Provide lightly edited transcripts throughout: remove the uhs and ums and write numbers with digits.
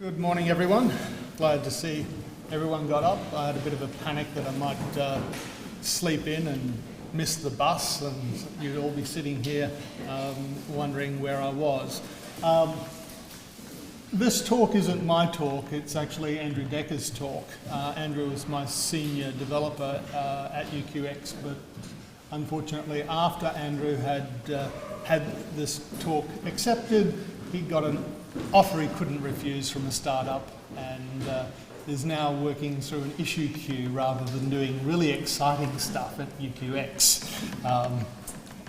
Good morning, everyone. Glad to see everyone got up. I had a bit of a panic that I might sleep in and miss the bus, and you'd all be sitting here wondering where I was. This talk isn't my talk, it's actually Andrew Decker's talk. Andrew is my senior developer at UQX, but unfortunately after Andrew had this talk accepted, he got an offer he couldn't refuse from a startup, and is now working through an issue queue rather than doing really exciting stuff at UQX.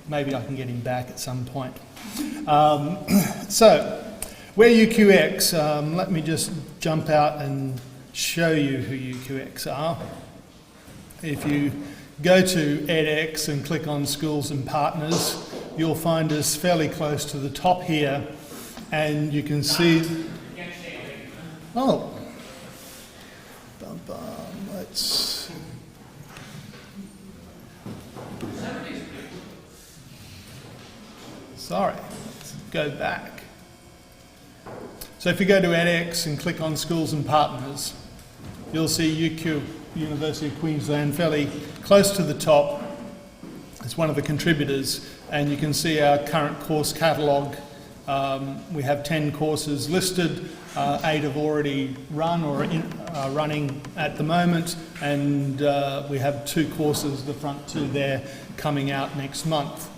Maybe I can get him back at some point. So, we're UQX. Let me just jump out and show you who UQX are. If you go to edX and click on Schools and Partners, you'll find us fairly close to the top here, and you can see... Oh. Let's... Sorry, let's go back. So if you go to edX and click on Schools and Partners, you'll see UQ, University of Queensland, fairly close to the top. It's one of the contributors, and you can see our current course catalogue. We have 10 courses listed, 8 have already run or are running at the moment, and we have 2 courses, the front 2 there, coming out next month.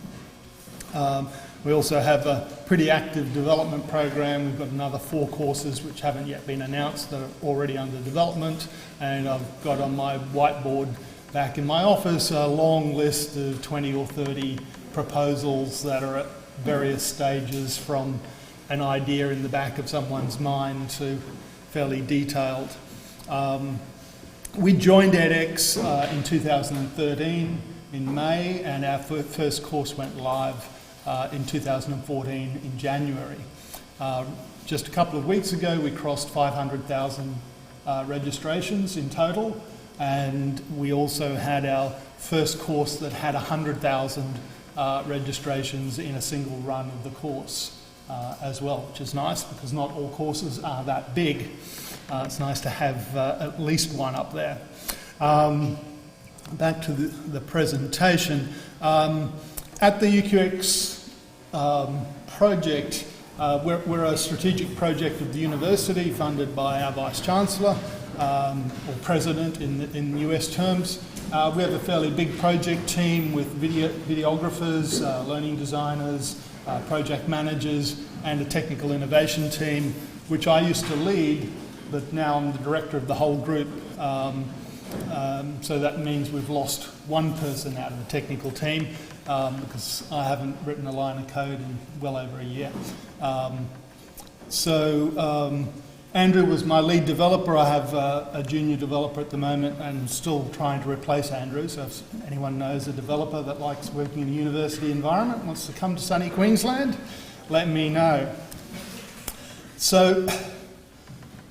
We also have a pretty active development program. We've got another 4 courses which haven't yet been announced that are already under development, and I've got on my whiteboard back in my office a long list of 20 or 30 proposals that are at various stages, from an idea in the back of someone's mind to fairly detailed. We joined edX in 2013 in May, and our first course went live in 2014 in January. Just a couple of weeks ago we crossed 500,000 registrations in total, and we also had our first course that had 100,000 registrations in a single run of the course as well, which is nice because not all courses are that big. It's nice to have at least one up there. Back to the presentation. At the UQX project, we're a strategic project of the university funded by our Vice-Chancellor, or President in US terms. We have a fairly big project team with videographers, learning designers, project managers, and a technical innovation team, which I used to lead, but now I'm the director of the whole group. So that means we've lost one person out of the technical team because I haven't written a line of code in well over a year. Andrew was my lead developer. I have a junior developer at the moment and still trying to replace Andrew, so if anyone knows a developer that likes working in a university environment, wants to come to sunny Queensland, let me know. So,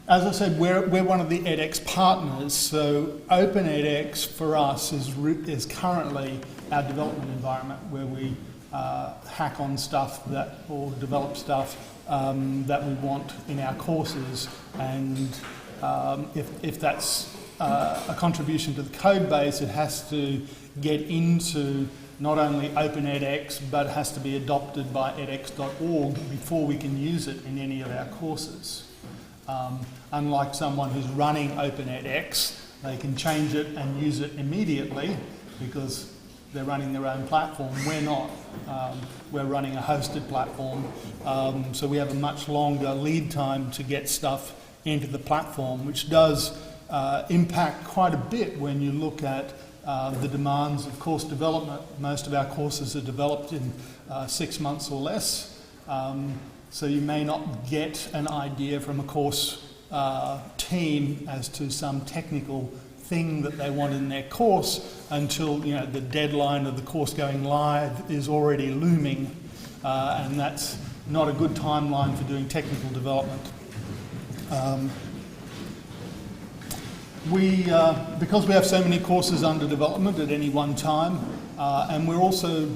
as I said, we're one of the edX partners, so Open edX for us is currently our development environment where we hack on stuff or develop stuff that we want in our courses, and if that's a contribution to the code base, it has to get into not only Open edX, but it has to be adopted by edX.org before we can use it in any of our courses. Unlike someone who's running Open edX, they can change it and use it immediately because they're running their own platform. We're not. We're running a hosted platform, so we have a much longer lead time to get stuff into the platform, which does impact quite a bit when you look at the demands of course development. Most of our courses are developed in 6 months or less, so you may not get an idea from a course team as to some technical thing that they want in their course until the deadline of the course going live is already looming, and that's not a good timeline for doing technical development. Because we have so many courses under development at any one time, and we're also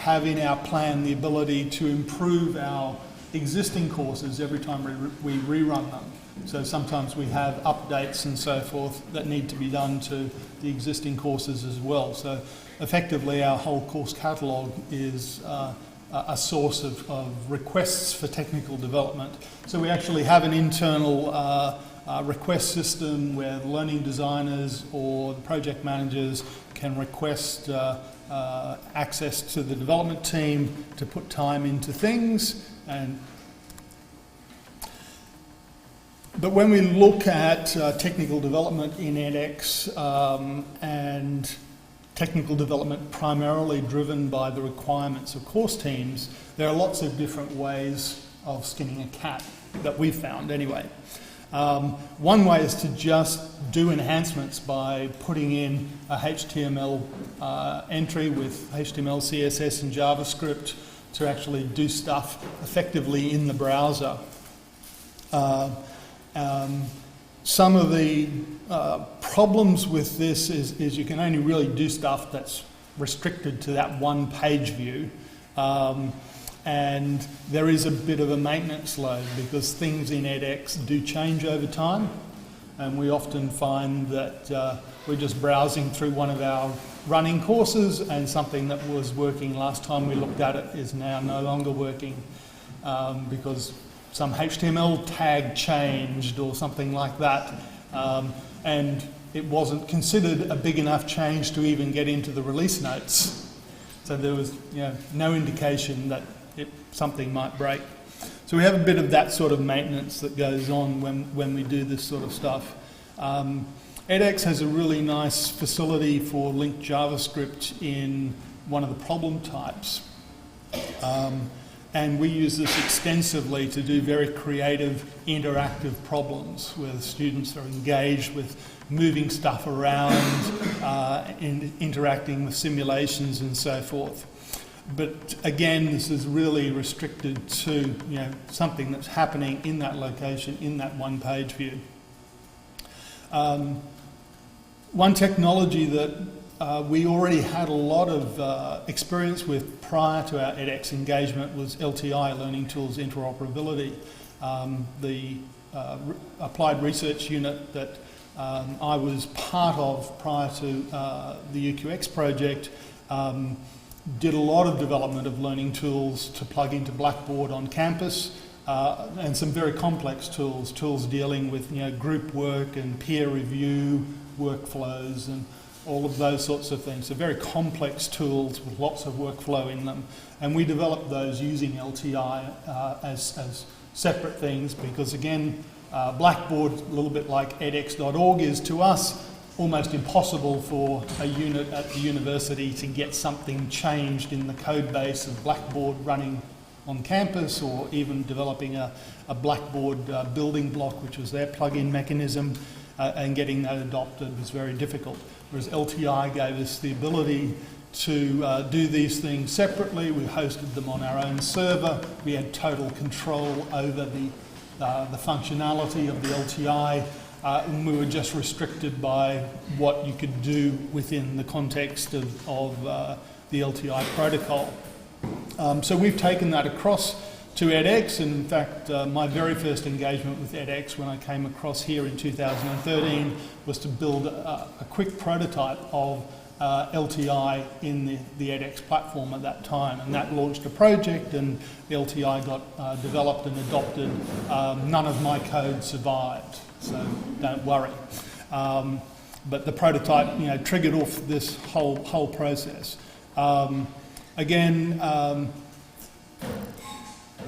have in our plan the ability to improve our existing courses every time we rerun them. So sometimes we have updates and so forth that need to be done to the existing courses as well. So effectively our whole course catalogue is a source of requests for technical development. So we actually have an internal request system where the learning designers or the project managers can request access to the development team to put time into things. But when we look at technical development in edX and technical development primarily driven by the requirements of course teams, there are lots of different ways of skinning a cat that we've found anyway. One way is to just do enhancements by putting in a HTML entry with HTML, CSS and JavaScript to actually do stuff effectively in the browser. Some of the problems with this is you can only really do stuff that's restricted to that one page view. And there is a bit of a maintenance load because things in edX do change over time, and we often find that we're just browsing through one of our running courses and something that was working last time we looked at it is now no longer working because some HTML tag changed or something like that, and it wasn't considered a big enough change to even get into the release notes. So there was no indication that something might break. So we have a bit of that sort of maintenance that goes on when we do this sort of stuff. edX has a really nice facility for linked JavaScript in one of the problem types. And we use this extensively to do very creative, interactive problems where the students are engaged with moving stuff around, and interacting with simulations and so forth. But again, this is really restricted to something that's happening in that location, in that one page view. One technology that we already had a lot of experience with prior to our edX engagement was LTI, Learning Tools Interoperability. The applied research unit that I was part of prior to the UQX project did a lot of development of learning tools to plug into Blackboard on campus, and some very complex tools dealing with group work and peer review workflows and all of those sorts of things. So very complex tools with lots of workflow in them. And we developed those using LTI as separate things because, again, Blackboard, a little bit like edX.org is to us, almost impossible for a unit at the university to get something changed in the code base of Blackboard running on campus, or even developing a Blackboard building block, which was their plug-in mechanism, and getting that adopted was very difficult. Whereas LTI gave us the ability to do these things separately. We hosted them on our own server. We had total control over the functionality of the LTI, and we were just restricted by what you could do within the context of the LTI protocol. So we've taken that across to edX. In fact, my very first engagement with edX when I came across here in 2013 was to build a quick prototype of LTI in the edX platform at that time, and that launched a project, and the LTI got developed and adopted. None of my code survived, so don't worry. But the prototype, triggered off this whole process. Again,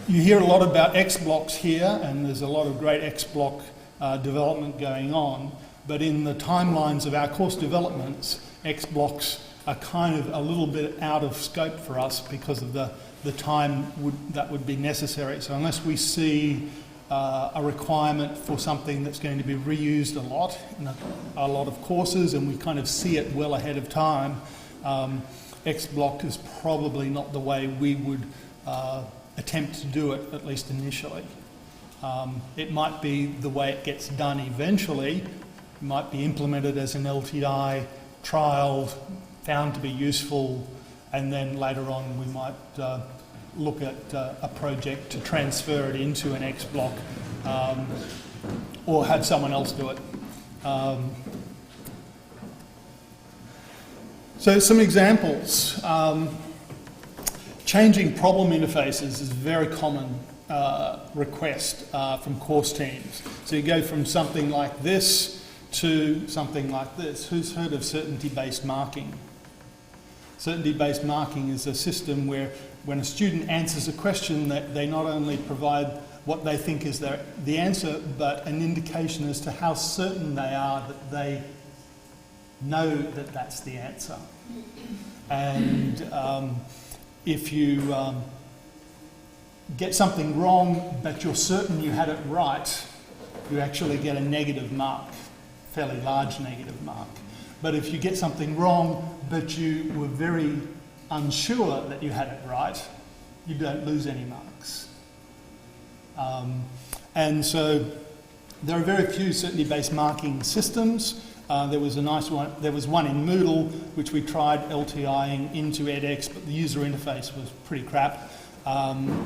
you hear a lot about X-blocks here, and there's a lot of great X-block development going on, but in the timelines of our course developments, X-blocks are kind of a little bit out of scope for us because of the time that would be necessary. So unless we see a requirement for something that's going to be reused a lot in a lot of courses, and we kind of see it well ahead of time, X-block is probably not the way we would attempt to do it, at least initially. It might be the way it gets done eventually. It might be implemented as an LTI, trialled, found to be useful, and then later on we might look at a project to transfer it into an X block, or have someone else do it. So some examples. Changing problem interfaces is a very common request from course teams. So you go from something like this to something like this. Who's heard of certainty-based marking? Certainty-based marking is a system where when a student answers a question, that they not only provide what they think is the answer, but an indication as to how certain they are that they know that that's the answer. And if you get something wrong, but you're certain you had it right, you actually get a negative mark, fairly large negative mark. But if you get something wrong, but you were very unsure that you had it right, you don't lose any marks. And so there are very few certainty-based marking systems. There was a nice one. There was one in Moodle, which we tried LTIing into edX, but the user interface was pretty crap.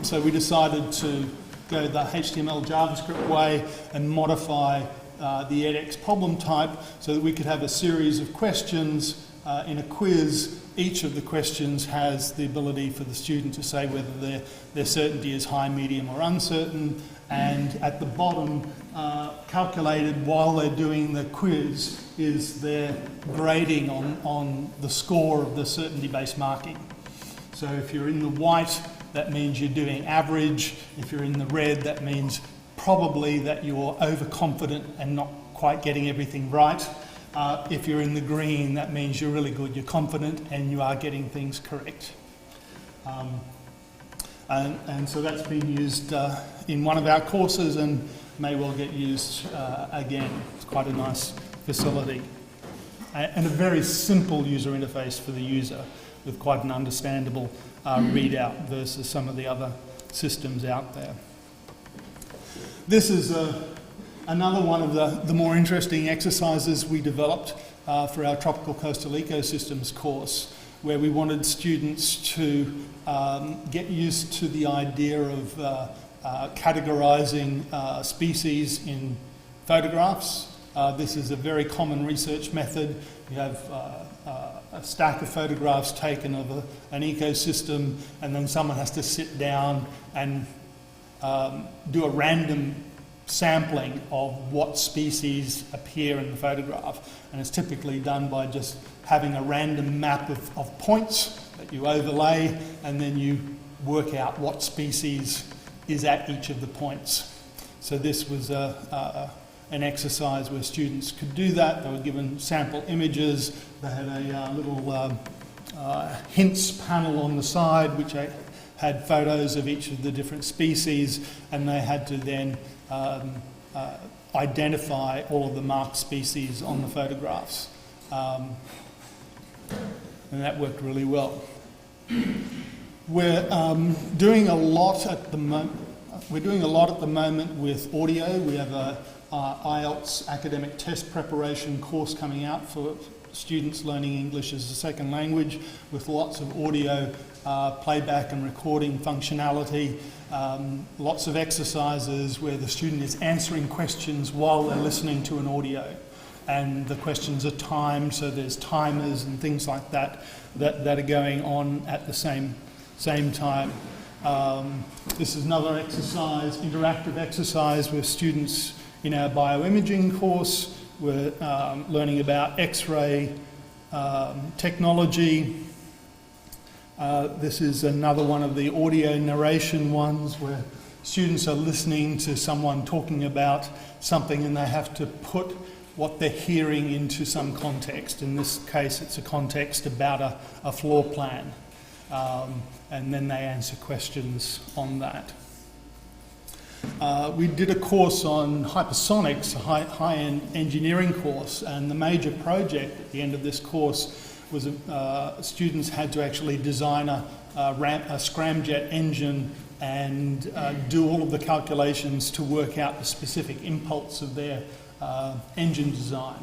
So we decided to go the HTML JavaScript way and modify the edX problem type so that we could have a series of questions in a quiz. Each of the questions has the ability for the student to say whether their certainty is high, medium or uncertain, and at the bottom, calculated while they're doing the quiz, is their grading on the score of the certainty-based marking. So if you're in the white, that means you're doing average. If you're in the red, that means probably that you're overconfident and not quite getting everything right. If you're in the green, that means you're really good, you're confident, and you are getting things correct. And so that's been used in one of our courses and may well get used again. It's quite a nice facility. And a very simple user interface for the user with quite an understandable readout versus some of the other systems out there. This is another one of the more interesting exercises we developed for our Tropical Coastal Ecosystems course, where we wanted students to get used to the idea of categorizing species in photographs. This is a very common research method. You have a stack of photographs taken of an ecosystem, and then someone has to sit down and do a random sampling of what species appear in the photograph. And it's typically done by just having a random map of points that you overlay, and then you work out what species is at each of the points. So this was an exercise where students could do that. They were given sample images. They had a little hints panel on the side which had photos of each of the different species, and they had to then identify all of the marked species on the photographs. And that worked really well. We're doing a lot at the moment. We're doing a lot at the moment with audio. We have a IELTS academic test preparation course coming out for students learning English as a second language, with lots of audio playback and recording functionality, lots of exercises where the student is answering questions while they're listening to an audio. And the questions are timed, so there's timers and things like that are going on at the same time. This is another exercise, interactive exercise with students in our bioimaging course. We're learning about X-ray technology. This is another one of the audio narration ones where students are listening to someone talking about something and they have to put what they're hearing into some context. In this case, it's a context about a floor plan. And then they answer questions on that. We did a course on hypersonics, a high-end engineering course, and the major project at the end of this course was students had to actually design a scramjet engine and do all of the calculations to work out the specific impulse of their engine design.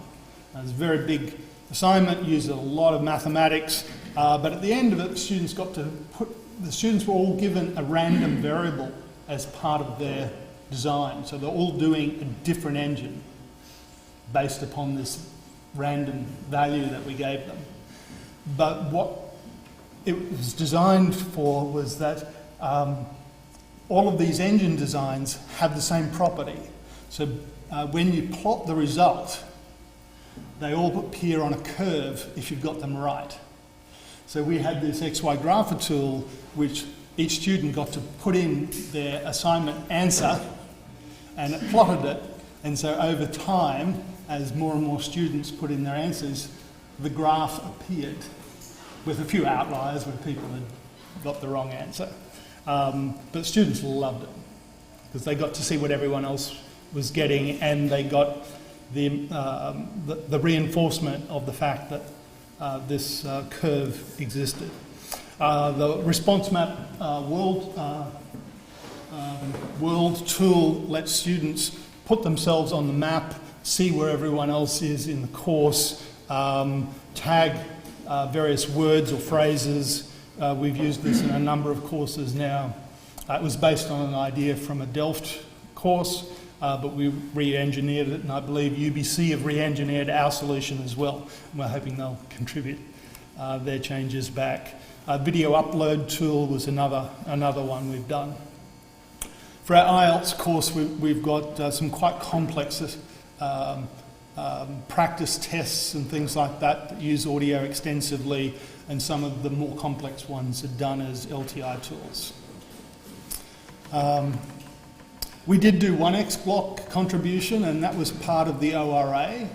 It was a very big assignment, used a lot of mathematics, but at the end of it, the students got to the students were all given a random variable as part of their design. So they're all doing a different engine based upon this random value that we gave them. But what it was designed for was that all of these engine designs have the same property. So when you plot the result, they all appear on a curve if you've got them right. So we had this XY grapher tool which each student got to put in their assignment answer and it plotted it. And so over time, as more and more students put in their answers, the graph appeared with a few outliers where people had got the wrong answer. But students loved it because they got to see what everyone else was getting and they got the reinforcement of the fact that this curve existed. The response map world tool lets students put themselves on the map, see where everyone else is in the course, tag various words or phrases. We've used this in a number of courses now. It was based on an idea from a Delft course, but we re-engineered it, and I believe UBC have re-engineered our solution as well. We're hoping they'll contribute their changes back. Video upload tool was another one we've done. For our IELTS course, we've got some quite complex practice tests and things like that use audio extensively, and some of the more complex ones are done as LTI tools. We did do one XBlock contribution, and that was part of the ORA,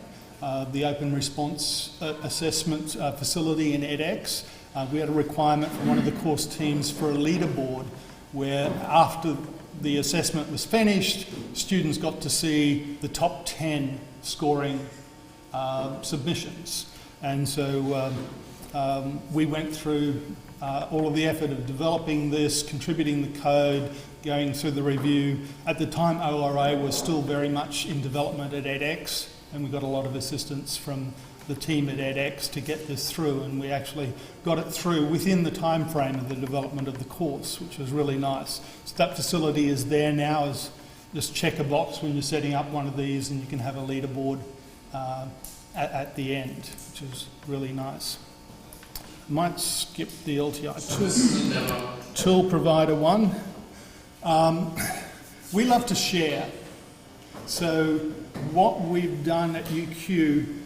the Open Response Assessment facility in edX. We had a requirement from one of the course teams for a leaderboard where after the assessment was finished, students got to see the top 10 scoring submissions. And so we went through all of the effort of developing this, contributing the code, going through the review. At the time, ORA was still very much in development at edX, and we got a lot of assistance from the team at edX to get this through, and we actually got it through within the time frame of the development of the course, which was really nice. So that facility is there now, as just check a box when you're setting up one of these, and you can have a leaderboard at the end, which is really nice. I might skip the LTI tool provider one. We love to share. So what we've done at UQ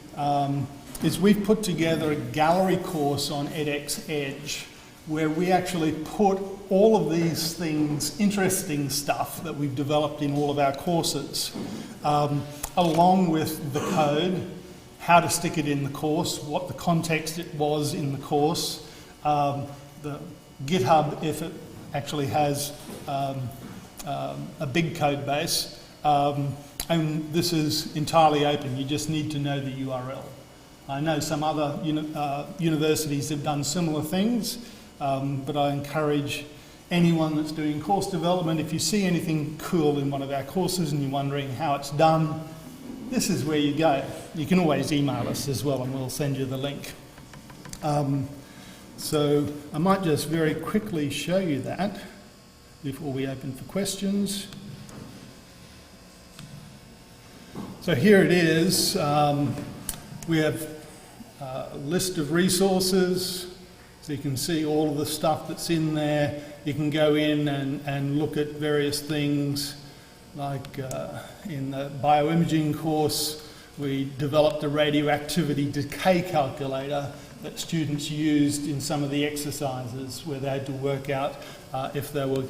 is we've put together a gallery course on edX Edge where we actually put all of these things, interesting stuff that we've developed in all of our courses, along with the code, how to stick it in the course, what the context it was in the course. The GitHub, if it actually has a big code base, and this is entirely open. You just need to know the URL. I know some other universities have done similar things, but I encourage anyone that's doing course development, if you see anything cool in one of our courses and you're wondering how it's done, this is where you go. You can always email us as well and we'll send you the link. So I might just very quickly show you that before we open for questions. So here it is. We have a list of resources, so you can see all of the stuff that's in there. You can go in and look at various things, like in the bioimaging course, we developed a radioactivity decay calculator that students used in some of the exercises where they had to work out if they were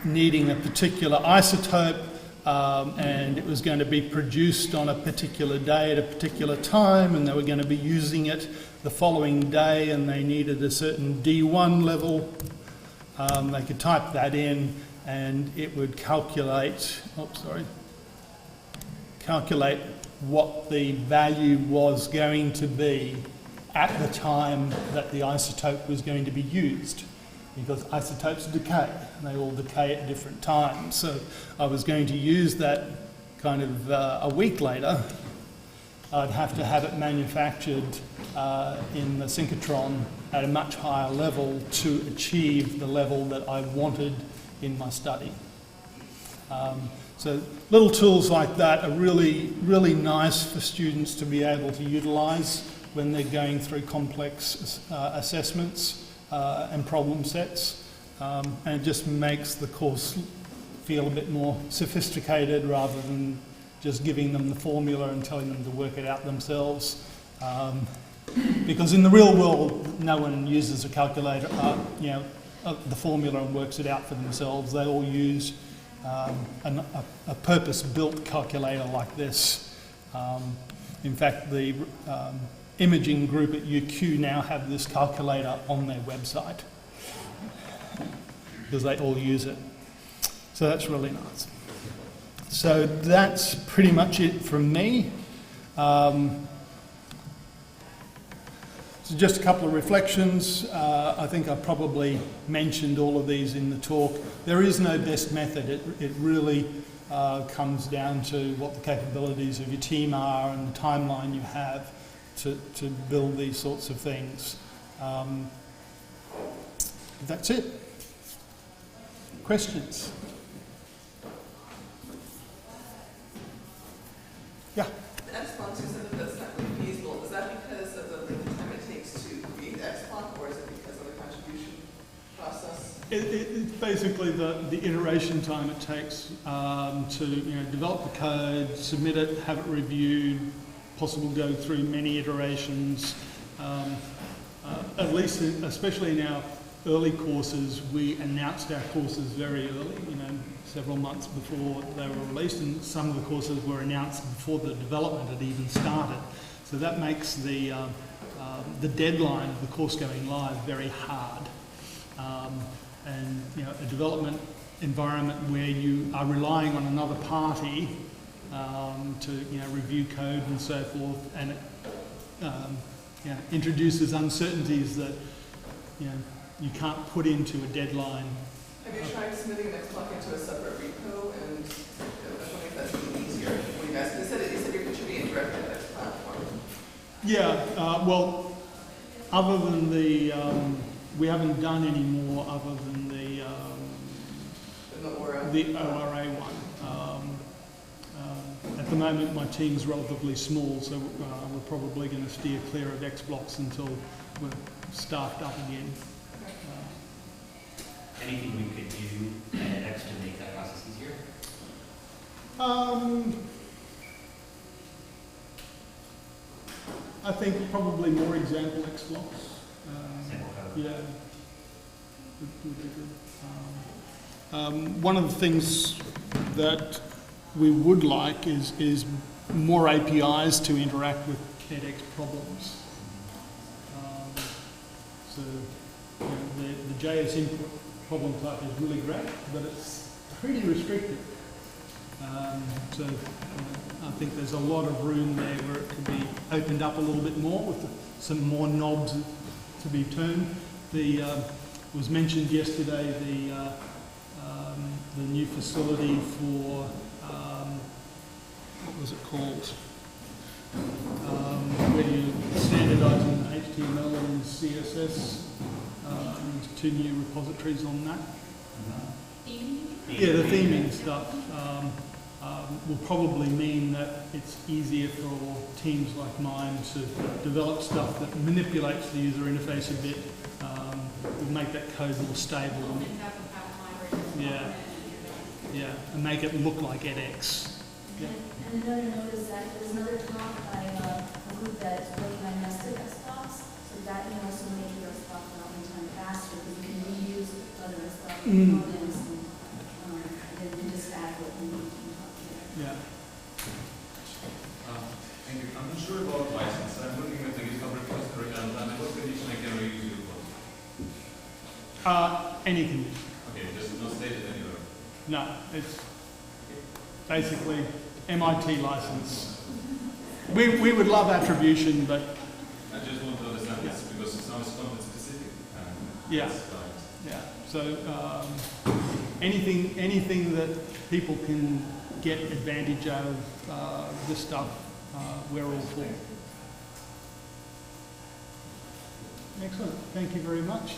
needing a particular isotope and it was going to be produced on a particular day at a particular time, and they were going to be using it the following day and they needed a certain D1 level. They could type that in and it would calculate what the value was going to be at the time that the isotope was going to be used, because isotopes decay, and they all decay at different times. So I was going to use that kind of a week later, I'd have to have it manufactured in the synchrotron at a much higher level to achieve the level that I wanted in my study. So little tools like that are really, really nice for students to be able to utilise when they're going through complex assessments and problem sets. And it just makes the course feel a bit more sophisticated rather than just giving them the formula and telling them to work it out themselves. Because in the real world, no one uses a calculator, the formula and works it out for themselves. They all use a purpose-built calculator like this. In fact, the imaging group at UQ now have this calculator on their website because they all use it. So that's really nice. So that's pretty much it from me. So just a couple of reflections. I think I probably mentioned all of these in the talk. There is no best method. It really comes down to what the capabilities of your team are and the timeline you have to build these sorts of things. That's it. Questions? Yeah. The XPLON, you said that that's not really feasible. Is that because of the length of time it takes to create the XPLON, or is it because of the contribution process? It's basically the iteration time it takes to develop the code, submit it, have it reviewed, possibly go through many iterations. At least, especially in our early courses, we announced our courses very early, several months before they were released, and some of the courses were announced before the development had even started. So that makes the deadline of the course going live very hard. And a development environment where you are relying on another party to review code and so forth, and it introduces uncertainties that you can't put into a deadline. Have you tried submitting an XPLON into a separate repo, and I was wondering if that's really easier for you guys? You said you're contributing directly to that platform. Yeah, well, other than we haven't done any more other than the ORA one. At the moment, my team's relatively small, so we're probably going to steer clear of XBlocks until we're staffed up again. Anything we could do at X to make that process easier? I think probably more example XBlocks. Yeah, would be good. One of the things that we would like is more APIs to interact with edX problems. So the JS input problem type is really great, but it's pretty restricted. So I think there's a lot of room there where it could be opened up a little bit more with some more knobs to be turned. Was mentioned yesterday the new facility for what was it called? Where you standardise in HTML and CSS. There's 2 new repositories on that. The theming stuff will probably mean that it's easier for teams like mine to develop stuff that manipulates the user interface a bit. Will make that code more stable. And make it look like edX. Yeah. And another note is that there's another talk by a group that's working on nested desktops, so that can also make your desktop development time faster because you can reuse other desktop components and then just add what you need to talk to. Yeah. Thank you. I'm not sure about license. I'm looking at the GitHub repository and at what condition I can reuse your code? Any condition. Okay, just not stated anywhere. No, it's basically MIT license. We would love attribution, but I just want to understand this because it sounds content specific. Yeah. So anything that people can get advantage out of this stuff we're all for. Excellent. Thank you very much.